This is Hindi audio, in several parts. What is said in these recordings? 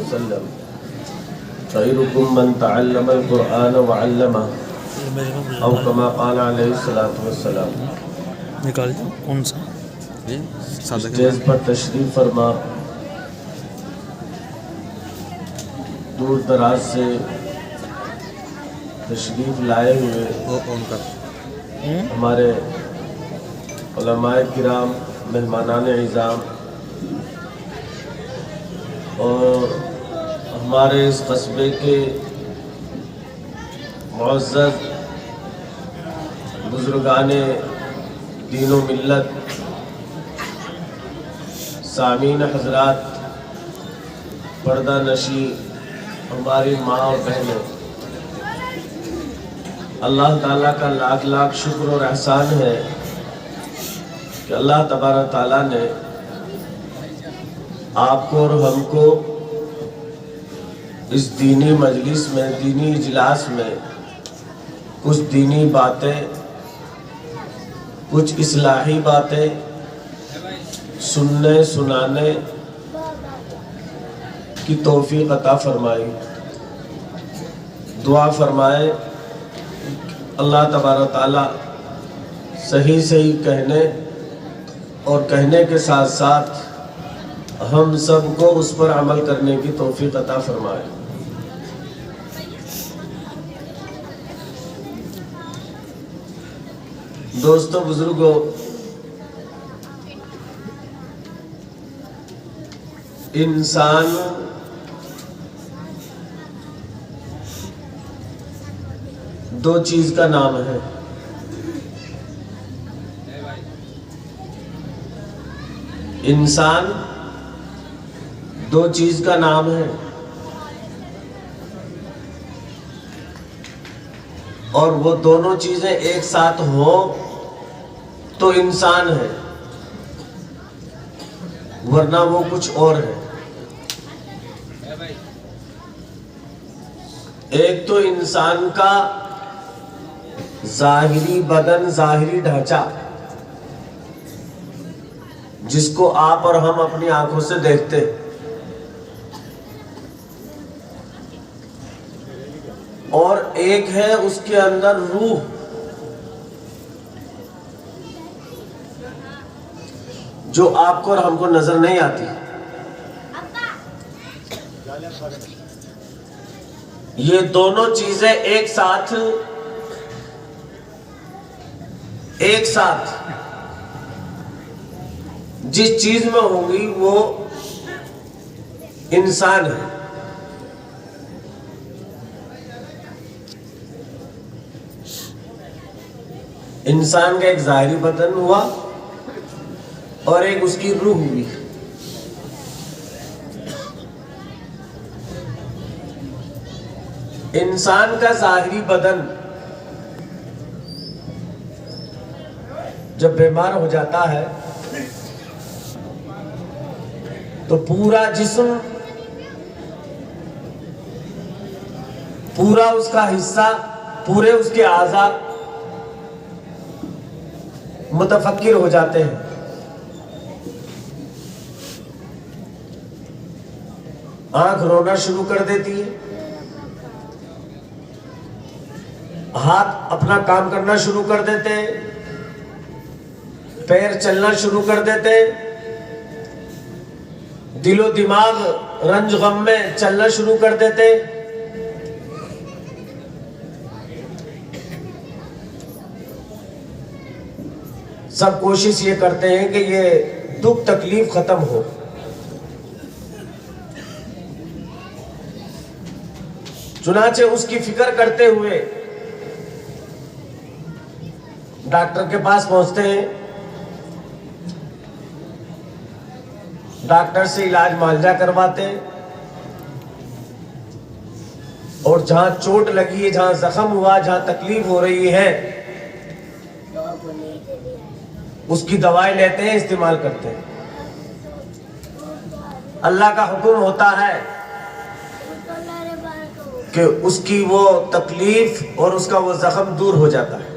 वसल्लम खैरुकुम मन तअल्लमल कुरआन व अल्लमह औ कमा क़ाल अलैहिस्सलातु वस्सलाम। निकाल कौन सा स्टेज पर तशरीफ़ फरमा दूर दराज से तशरीफ़ लाए हुए हमारे उलमाए किराम, मेहमानान इज़ाम और हमारे इस कस्बे के मुअज़्ज़ज़ बुज़ुर्गाने दीन व मिल्लत, सामीन हज़रात, पर्दा नशी हमारी माँ और बहनों, अल्लाह ताला का लाख लाख शुक्र और एहसान है कि अल्लाह तबारक ताला ने आपको और हमको इस दीनी मजलिस में, दीनी इजलास में कुछ दीनी बातें, कुछ इस्लाही बातें सुनने सुनाने की तौफीक अता फरमाई। दुआ फरमाए अल्लाह तबारक ताला सही सही कहने और कहने के साथ साथ हम सबको उस पर अमल करने की तौफीक अता फरमाए। दोस्तों, बुजुर्गों, इंसान दो चीज का नाम है। इंसान दो चीज का नाम है और वो दोनों चीजें एक साथ हो तो इंसान है, वरना वो कुछ और है। एक तो इंसान का जाहिरी बदन, जाहिरी ढांचा, जिसको आप और हम अपनी आंखों से देखते हैं, और एक है उसके अंदर रूह, जो आपको और हमको नजर नहीं आती। ये दोनों चीजें एक साथ जिस चीज में होंगी वो इंसान है। इंसान का एक जाहिरी बदन हुआ और एक उसकी रूह हुई। इंसान का जाहिरी बदन जब बीमार हो जाता है तो पूरा जिस्म, पूरा उसका हिस्सा, पूरे उसके आज़ा मुतफक्किर हो जाते हैं। आंख रोना शुरू कर देती है, हाथ अपना काम करना शुरू कर देते हैं, पैर चलना शुरू कर देते हैं, दिलो दिमाग रंज गम में चलना शुरू कर देते हैं। सब कोशिश ये करते हैं कि ये दुख तकलीफ खत्म हो। चुनाचे उसकी फिक्र करते हुए डॉक्टर के पास पहुंचते हैं, डॉक्टर से इलाज मुआवजा करवाते हैं, और जहां चोट लगी है, जहां जख्म हुआ, जहां तकलीफ हो रही है, उसकी दवाई लेते हैं, इस्तेमाल करते हैं। अल्लाह का हुक्म होता है कि उसकी वो तकलीफ और उसका वो जख्म दूर हो जाता है।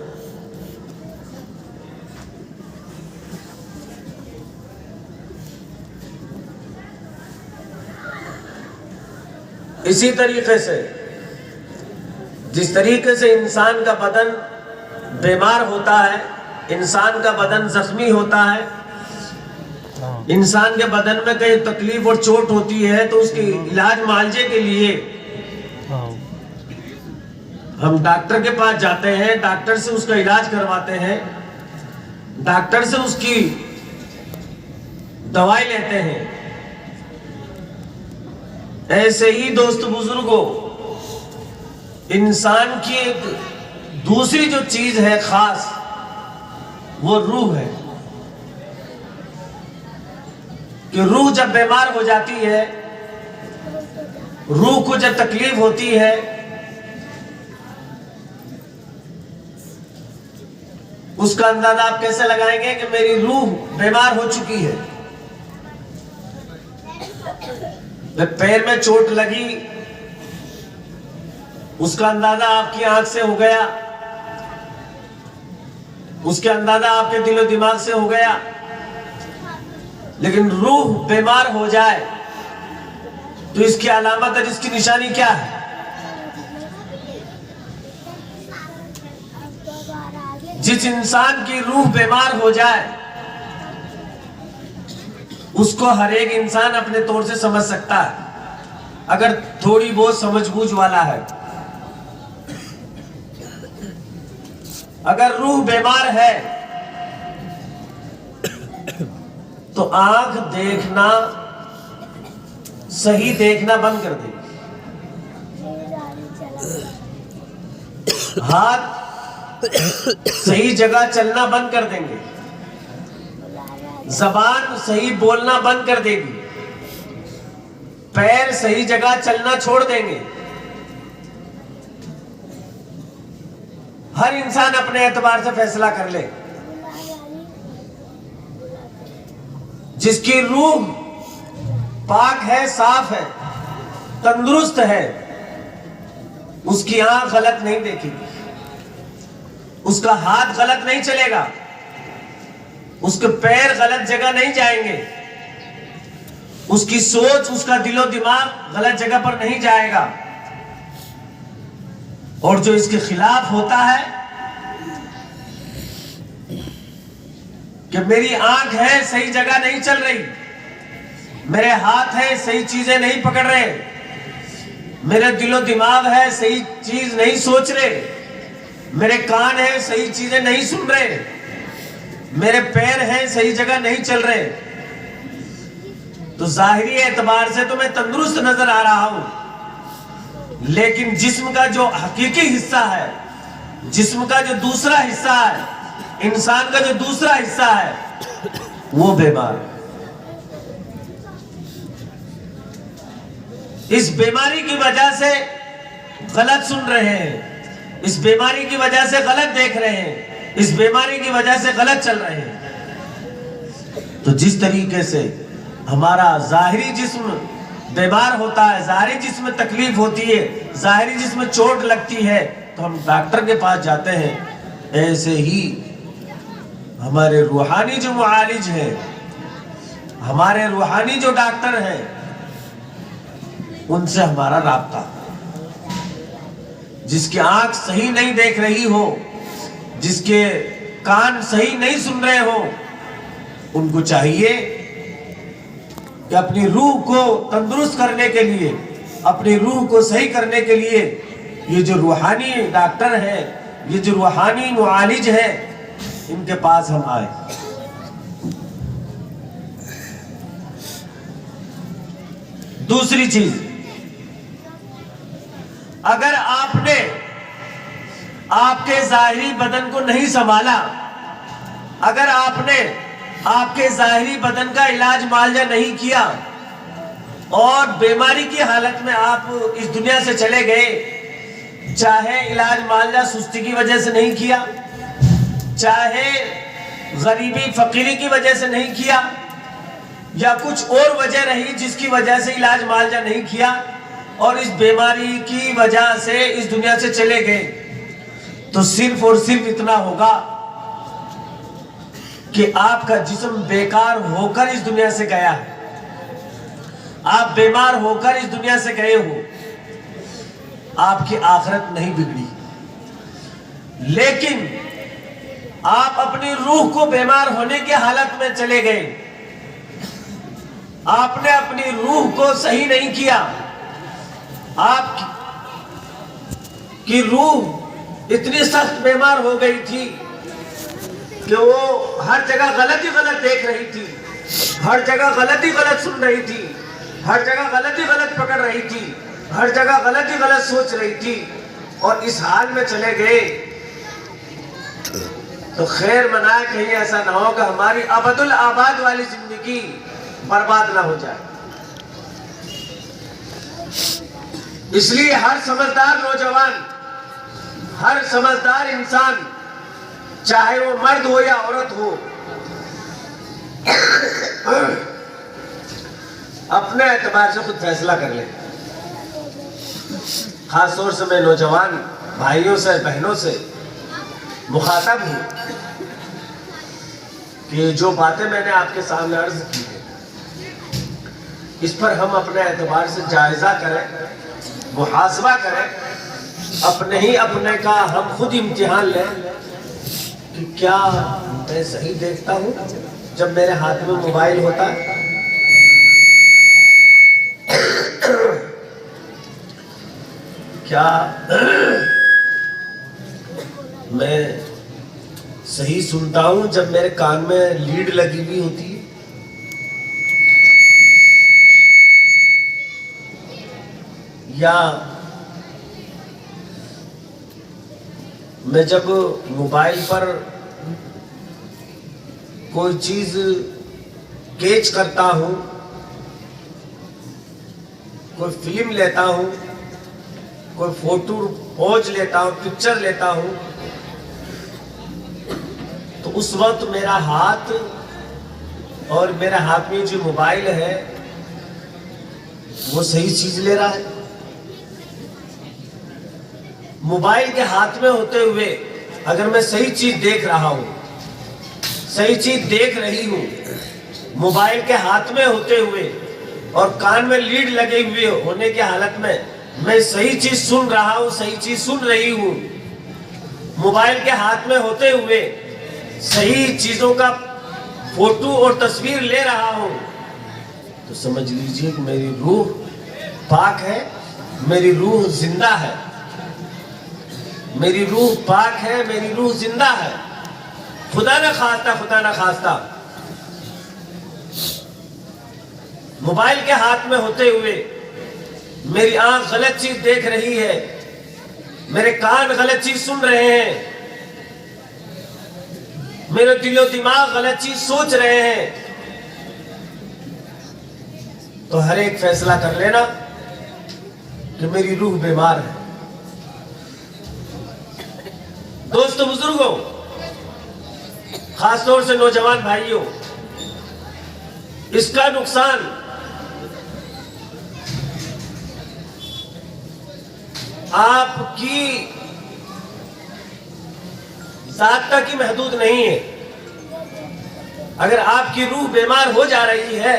इसी तरीके से जिस तरीके से इंसान का बदन बीमार होता है, इंसान का बदन जख्मी होता है, इंसान के बदन में कहीं तकलीफ और चोट होती है तो उसके इलाज मुआवजे के लिए हम डॉक्टर के पास जाते हैं, डॉक्टर से उसका इलाज करवाते हैं, डॉक्टर से उसकी दवाई लेते हैं। ऐसे ही दोस्त बुजुर्गों, इंसान की एक दूसरी जो चीज है खास, वो रूह है। कि रूह जब बीमार हो जाती है, रूह को जब तकलीफ होती है, उसका अंदाजा आप कैसे लगाएंगे कि मेरी रूह बीमार हो चुकी है। पैर में चोट लगी, उसका अंदाजा आपकी आंख से हो गया, उसके अंदाजा आपके दिलो दिमाग से हो गया। लेकिन रूह बीमार हो जाए तो इसकी अलामत और इसकी निशानी क्या है? जिस इंसान की रूह बीमार हो जाए उसको हर एक इंसान अपने तौर से समझ सकता है, अगर थोड़ी बहुत समझबूझ वाला है। अगर रूह बीमार है तो आंख देखना, सही देखना बंद कर देगी, हाथ सही जगह चलना बंद कर देंगे, जबान सही बोलना बंद कर देगी, पैर सही जगह चलना छोड़ देंगे। हर इंसान अपने एतबार से फैसला कर ले। जिसकी रूह पाक है, साफ है, तंदुरुस्त है, उसकी आंख गलत नहीं देखेगी, उसका हाथ गलत नहीं चलेगा, उसके पैर गलत जगह नहीं जाएंगे, उसकी सोच, उसका दिलो दिमाग गलत जगह पर नहीं जाएगा। और जो इसके खिलाफ होता है कि मेरी आंख है सही जगह नहीं चल रही, मेरे हाथ है सही चीजें नहीं पकड़ रहे, मेरे दिलो दिमाग है सही चीज नहीं सोच रहे, मेरे कान है सही चीजें नहीं सुन रहे, मेरे पैर हैं सही जगह नहीं चल रहे, तो जाहिरी एतबार से तो मैं तंदुरुस्त नजर आ रहा हूं, लेकिन जिस्म का जो हकीकी हिस्सा है, जिस्म का जो दूसरा हिस्सा है, इंसान का जो दूसरा हिस्सा है, वो बीमार है। इस बीमारी की वजह से गलत सुन रहे हैं, इस बीमारी की वजह से गलत देख रहे हैं, इस बीमारी की वजह से गलत चल रहे हैं। तो जिस तरीके से हमारा जाहिरी जिस्म बीमार होता है, जाहिरी जिस्म में तकलीफ होती है, जाहिरी जिस्म में चोट लगती है, तो हम डॉक्टर के पास जाते हैं। ऐसे ही हमारे रूहानी जो मुआलिज हैं, हमारे रूहानी जो डॉक्टर हैं, उनसे हमारा राब्ता। जिसकी आंख सही नहीं देख रही हो, जिसके कान सही नहीं सुन रहे हो, उनको चाहिए कि अपनी रूह को तंदुरुस्त करने के लिए, अपनी रूह को सही करने के लिए ये जो रूहानी डॉक्टर है, ये जो रूहानी मुआलिज है, इनके पास हम आए। दूसरी चीज, अगर आपने आपके जाहिरी बदन को नहीं संभाला, अगर आपने आपके जाहिरी बदन का इलाज मुआवजा नहीं किया और बीमारी की हालत में आप इस दुनिया से चले गए, चाहे इलाज मुआवजा सुस्ती की वजह से नहीं किया, चाहे गरीबी फकीरी की वजह से नहीं किया, या कुछ और वजह रही जिसकी वजह से इलाज मुआवजा नहीं किया और इस बीमारी की वजह से इस दुनिया से चले गए, तो सिर्फ और सिर्फ इतना होगा कि आपका जिस्म बेकार होकर इस दुनिया से गया है, आप बीमार होकर इस दुनिया से गए हो। आपकी आखिरत नहीं बिगड़ी, लेकिन आप अपनी रूह को बीमार होने की हालत में चले गए। आपने अपनी रूह को सही नहीं किया। आपकी रूह इतनी सख्त बीमार हो गई थी कि वो हर जगह गलत ही गलत देख रही थी, हर जगह गलत ही गलत सुन रही थी, हर जगह गलत ही गलत पकड़ रही थी, हर जगह गलत ही गलत सोच रही थी। और इस हाल में चले गए तो खैर मनाए कहीं ऐसा ना हो कि हमारी अबदुल आबाद वाली जिंदगी बर्बाद ना हो जाए। इसलिए हर समझदार नौजवान, हर समझदार इंसान, चाहे वो मर्द हो या औरत हो, अपने एतबार से खुद फैसला कर ले। खास तौर से मैं नौजवान भाइयों से, बहनों से मुखातब हूं कि जो बातें मैंने आपके सामने अर्ज की है, इस पर हम अपने एतबार से जायजा करें, मुहासबा करें, अपने ही अपने का हम खुद इम्तिहान लें कि क्या मैं सही देखता हूं जब मेरे हाथ में मोबाइल होता है। क्या मैं सही सुनता हूं जब मेरे कान में लीड लगी हुई होती है। या मैं जब मोबाइल पर कोई चीज कैच करता हूं, कोई फिल्म लेता हूं, कोई फोटो पोज लेता हूं, पिक्चर लेता हूं, तो उस वक्त मेरा हाथ और मेरे हाथ में जो मोबाइल है वो सही चीज ले रहा है। मोबाइल के हाथ में होते हुए अगर मैं सही चीज देख रहा हूं, सही चीज देख रही हूं, मोबाइल के हाथ में होते हुए और कान में लीड लगे हुए होने की हालत में मैं सही चीज सुन रहा हूं, सही चीज सुन रही हूं, मोबाइल के हाथ में होते हुए सही चीजों का फोटो और तस्वीर ले रहा हूं, तो समझ लीजिए कि मेरी रूह पाक है, मेरी रूह जिंदा है, मेरी रूह पाक है, मेरी रूह जिंदा है। खुदा न खास्ता, खुदा न खास्ता मोबाइल के हाथ में होते हुए मेरी आंख गलत चीज देख रही है, मेरे कान गलत चीज सुन रहे हैं, मेरे दिलो दिमाग गलत चीज सोच रहे हैं, तो हर एक फैसला कर लेना कि मेरी रूह बीमार है। दोस्तों, बुजुर्गों, खासतौर से नौजवान भाइयों, इसका नुकसान आपकी जात तक ही महदूद नहीं है। अगर आपकी रूह बीमार हो जा रही है,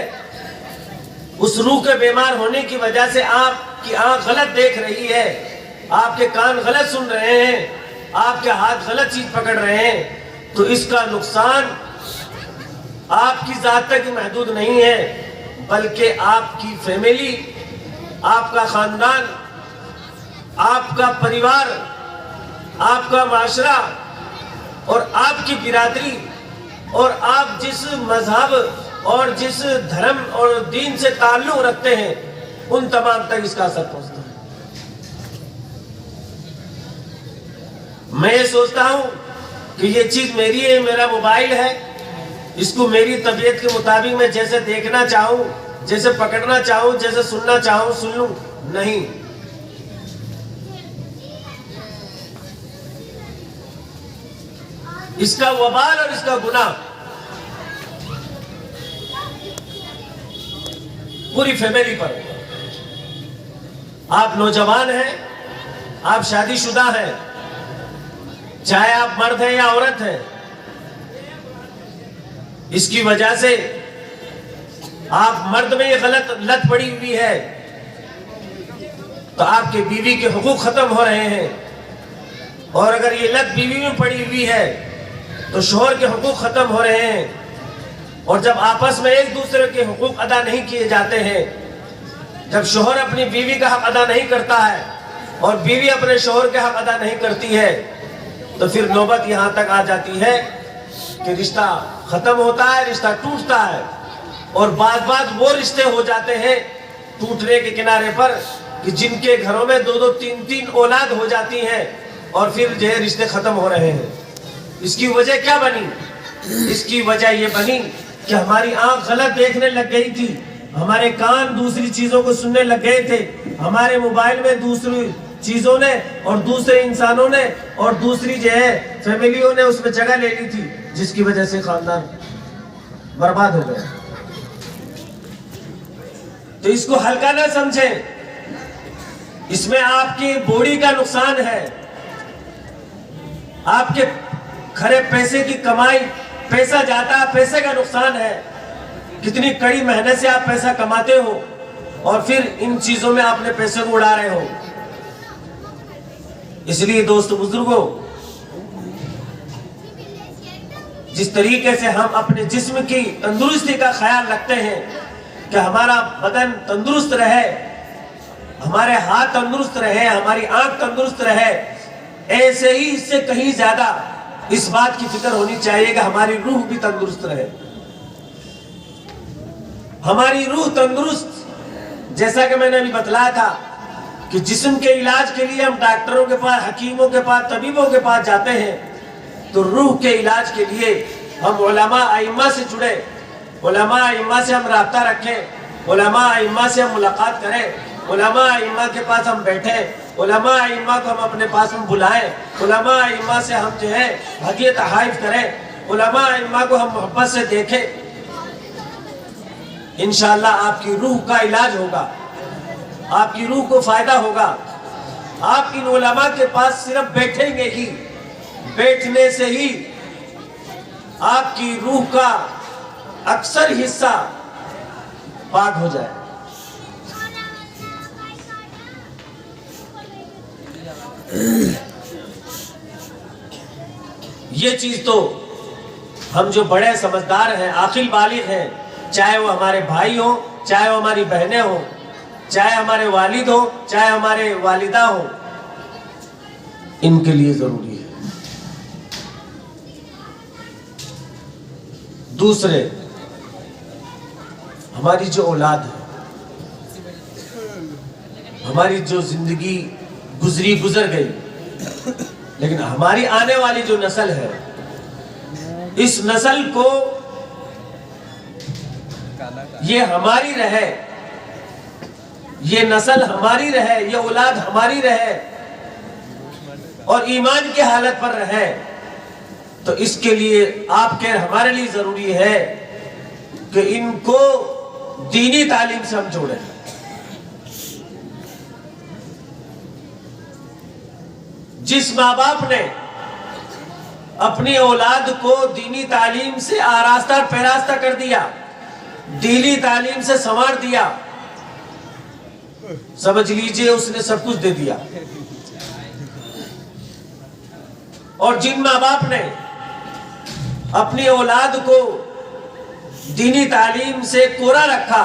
उस रूह के बीमार होने की वजह से आपकी आंख गलत देख रही है, आपके कान गलत सुन रहे हैं, आपके हाथ गलत चीज पकड़ रहे हैं, तो इसका नुकसान आपकी जात तक ही महदूद नहीं है, बल्कि आपकी फैमिली, आपका खानदान, आपका परिवार, आपका माशरा और आपकी बिरादरी और आप जिस मजहब और जिस धर्म और दीन से ताल्लुक रखते हैं, उन तमाम तक इसका असर पहुंचता है। मैं ये सोचता हूं कि ये चीज मेरी है, मेरा मोबाइल है, इसको मेरी तबीयत के मुताबिक मैं जैसे देखना चाहूं, जैसे पकड़ना चाहूं, जैसे सुनना चाहूं सुन लूं, नहीं। इसका वबाल और इसका गुनाह पूरी फैमिली पर। आप नौजवान हैं, आप शादीशुदा हैं, चाहे आप मर्द हैं या औरत हैं, इसकी वजह से आप मर्द में ये गलत लत पड़ी हुई है, तो आपके बीवी के हुकूक ख़त्म हो रहे हैं। और अगर ये लत बीवी में पड़ी हुई है तो शोहर के हुकूक ख़त्म हो रहे हैं। और जब आपस में एक दूसरे के हुकूक अदा नहीं किए जाते हैं, जब शोहर अपनी बीवी का हक अदा नहीं करता है और बीवी अपने शोहर के हक अदा नहीं करती है, तो फिर नौबत यहाँ तक आ जाती है कि रिश्ता ख़त्म होता है, रिश्ता टूटता है। और बाद वो रिश्ते हो जाते हैं टूटने के किनारे पर कि जिनके घरों में 2-2, 3-3 औलाद हो जाती हैं और फिर जो है रिश्ते ख़त्म हो रहे हैं। इसकी वजह क्या बनी? इसकी वजह ये बनी कि हमारी आंख गलत देखने लग गई थी, हमारे कान दूसरी चीज़ों को सुनने लग गए थे, हमारे मोबाइल में दूसरी चीज़ों ने और दूसरे इंसानों ने और दूसरी जो है फैमिलियों ने उसमें जगह ले ली थी, जिसकी वजह से खानदान बर्बाद हो गया। तो इसको हल्का ना समझें, इसमें आपकी बॉडी का नुकसान है, आपके खरे पैसे की कमाई, पैसा जाता है, पैसे का नुकसान है। कितनी कड़ी मेहनत से आप पैसा कमाते हो और फिर इन चीजों में आपने पैसे को उड़ा रहे हो। इसलिए दोस्तों बुजुर्गों, जिस तरीके से हम अपने जिस्म की तंदुरुस्ती का ख्याल रखते हैं कि हमारा बदन तंदुरुस्त रहे, हमारे हाथ तंदुरुस्त रहे, हमारी आंख तंदुरुस्त रहे, ऐसे ही इससे कहीं ज्यादा इस बात की फिक्र होनी चाहिए कि हमारी रूह भी तंदुरुस्त रहे। हमारी रूह तंदुरुस्त, जैसा कि मैंने अभी बतलाया था कि जिस्म के इलाज के लिए हम डॉक्टरों के पास, हकीमों के पास, तबीबों के पास जाते हैं, तो रूह के इलाज के लिए हम उलमा अइम्मा से जुड़े, उलमा अइम्मा से हम राब्ता रखें, उलमा अइम्मा से हम मुलाकात करें, उलमा अइम्मा के पास हम बैठें, उलमा अइम्मा को हम अपने पास में बुलाएं, उलमा अइम्मा से हम जो है हदियत तहाइफ करें, उलमा अइम्मा को हम मोहब्बत से देखें। इंशाअल्लाह आपकी रूह का इलाज होगा, आपकी रूह को फायदा होगा। आप इन उलमा के पास सिर्फ बैठेंगे ही, बैठने से ही आपकी रूह का अक्सर हिस्सा पाक हो जाए। ये चीज तो हम जो बड़े समझदार हैं, आकिल बालिग हैं, चाहे वो हमारे भाई हो, चाहे वो हमारी बहनें हो, चाहे हमारे वालिद हो, चाहे हमारे वालिदा हो, इनके लिए जरूरी है। दूसरे, हमारी जो औलाद है, हमारी जो जिंदगी गुजर गई, लेकिन हमारी आने वाली जो नस्ल है, इस नस्ल को ये हमारी रहे, ये नस्ल हमारी रहे, ये औलाद हमारी रहे और ईमान की हालत पर रहे, तो इसके लिए आपके हमारे लिए जरूरी है कि इनको दीनी तालीम से हम जोड़ें। जिस माँ बाप ने अपनी औलाद को दीनी तालीम से आरास्ता पैरास्ता कर दिया, दीनी तालीम से संवार दिया, समझ लीजिए उसने सब कुछ दे दिया। और जिन माँ बाप ने अपनी औलाद को दीनी तालीम से कोरा रखा,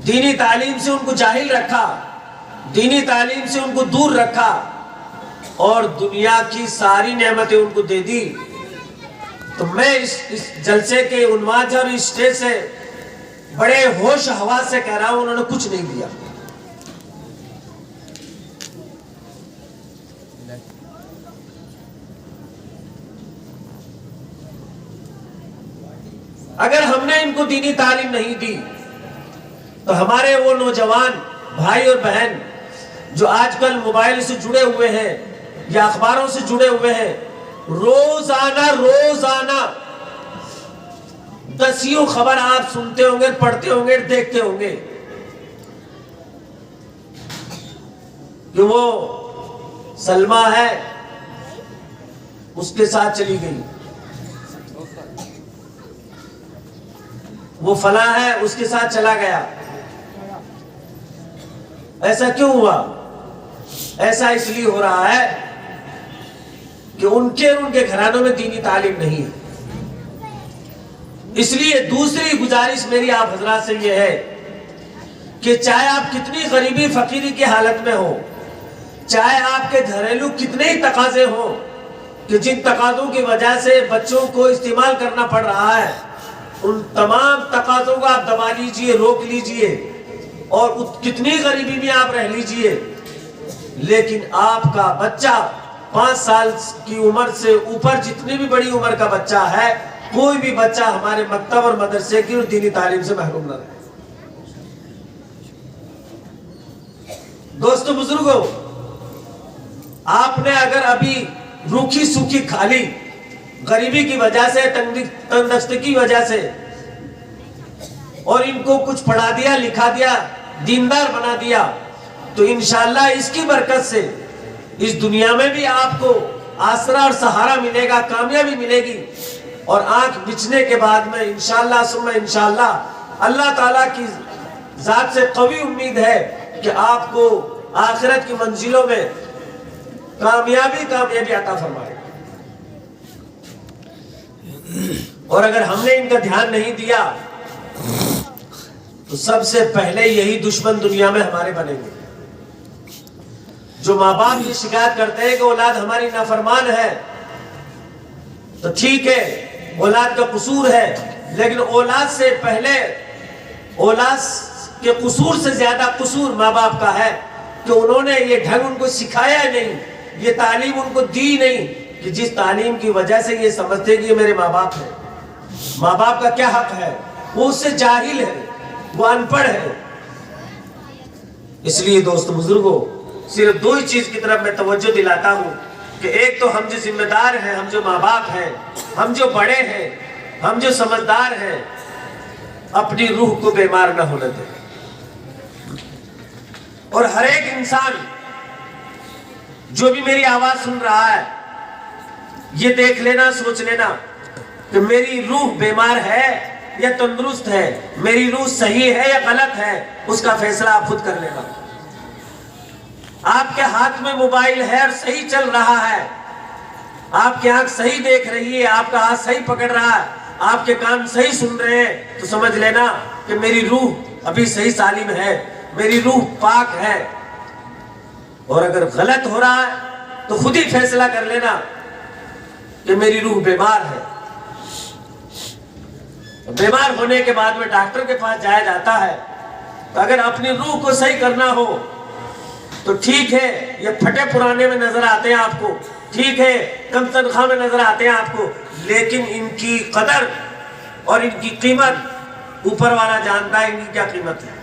दीनी तालीम से उनको जाहिल रखा, दीनी तालीम से उनको दूर रखा और दुनिया की सारी नेमतें उनको दे दी, तो मैं इस जलसे के उन्माद से और इस स्टेज से बड़े होश हवास से कह रहा हूं, उन्होंने कुछ नहीं दिया। अगर हमने इनको दीनी तालीम नहीं दी तो हमारे वो नौजवान भाई और बहन जो आजकल मोबाइल से जुड़े हुए हैं या अखबारों से जुड़े हुए हैं, रोजाना दसियों खबर आप सुनते होंगे, पढ़ते होंगे, देखते होंगे कि वो सलमा है, उसके साथ चली गई, वो फला है, उसके साथ चला गया। ऐसा क्यों हुआ? ऐसा इसलिए हो रहा है कि उनके घरानों में दीनी तालीम नहीं है। इसलिए दूसरी गुजारिश मेरी आप हजरात से यह है कि चाहे आप कितनी गरीबी फकीरी की हालत में हो, चाहे आपके घरेलू कितने ही तकाजे हो कि जिन तकाजों की वजह से बच्चों को इस्तेमाल करना पड़ रहा है, उन तमाम तकाजों को आप दबा लीजिए, रोक लीजिए और कितनी गरीबी में आप रह लीजिए, लेकिन आपका बच्चा 5 साल की उम्र से ऊपर जितनी भी बड़ी उम्र का बच्चा है, कोई भी बच्चा हमारे मकतब और मदरसे की और दीनी तालीम से महरूम न रहे। दोस्तों बुजुर्गों, आपने अगर अभी रूखी सूखी खाली गरीबी की वजह से, तंदुरुस्ती की वजह से, और इनको कुछ पढ़ा दिया, लिखा दिया, दीनदार बना दिया, तो इंशाअल्लाह इसकी बरकत से इस दुनिया में भी आपको आसरा और सहारा मिलेगा, कामयाबी मिलेगी, और आंख बिछने के बाद में इंशाअल्लाह सुम्मा इंशाअल्लाह अल्लाह ताला की जात से कवी उम्मीद है कि आपको आखिरत की मंजिलों में कामयाबी अता फरमाए। और अगर हमने इनका ध्यान नहीं दिया तो सबसे पहले यही दुश्मन दुनिया में हमारे बनेंगे। जो माँ बाप ये शिकायत करते हैं कि औलाद हमारी नाफरमान है, तो ठीक है, औलाद का कसूर है, लेकिन औलाद से पहले, औलाद के कसूर से ज्यादा कसूर माँ बाप का है कि उन्होंने ये ढंग उनको सिखाया नहीं, ये तालीम उनको दी नहीं, कि जिस तालीम की वजह से ये समझते कि ये मेरे माँ बाप है। माँ बाप का क्या हक है? वो उससे जाहिल है, वो अनपढ़ है। इसलिए दोस्तों बुजुर्गों, सिर्फ 2 ही चीज की तरफ मैं तवज्जो दिलाता हूँ कि एक तो हम जो जिम्मेदार हैं, हम जो माँ बाप हैं, हम जो बड़े हैं, हम जो समझदार हैं, अपनी रूह को बीमार न होने दें। और हर एक इंसान जो भी मेरी आवाज सुन रहा है, ये देख लेना, सोच लेना कि मेरी रूह बीमार है या तंदुरुस्त है, मेरी रूह सही है या गलत है, उसका फैसला आप खुद कर लेना। आपके हाथ में मोबाइल है और सही चल रहा है, आपकी आंख सही देख रही है, आपका हाथ सही पकड़ रहा है, आपके कान सही सुन रहे हैं, तो समझ लेना कि मेरी रूह अभी सही सालिम है, मेरी रूह पाक है। और अगर गलत हो रहा है तो खुद ही फैसला कर लेना कि मेरी रूह बीमार है। बीमार होने के बाद में डॉक्टर के पास जाया जाता है, तो अगर अपनी रूह को सही करना हो तो ठीक है, ये फटे पुराने में नजर आते हैं आपको, ठीक है, कम तनख्वाह में नजर आते हैं आपको, लेकिन इनकी कदर और इनकी कीमत ऊपर वाला जानता है, इनकी क्या कीमत है।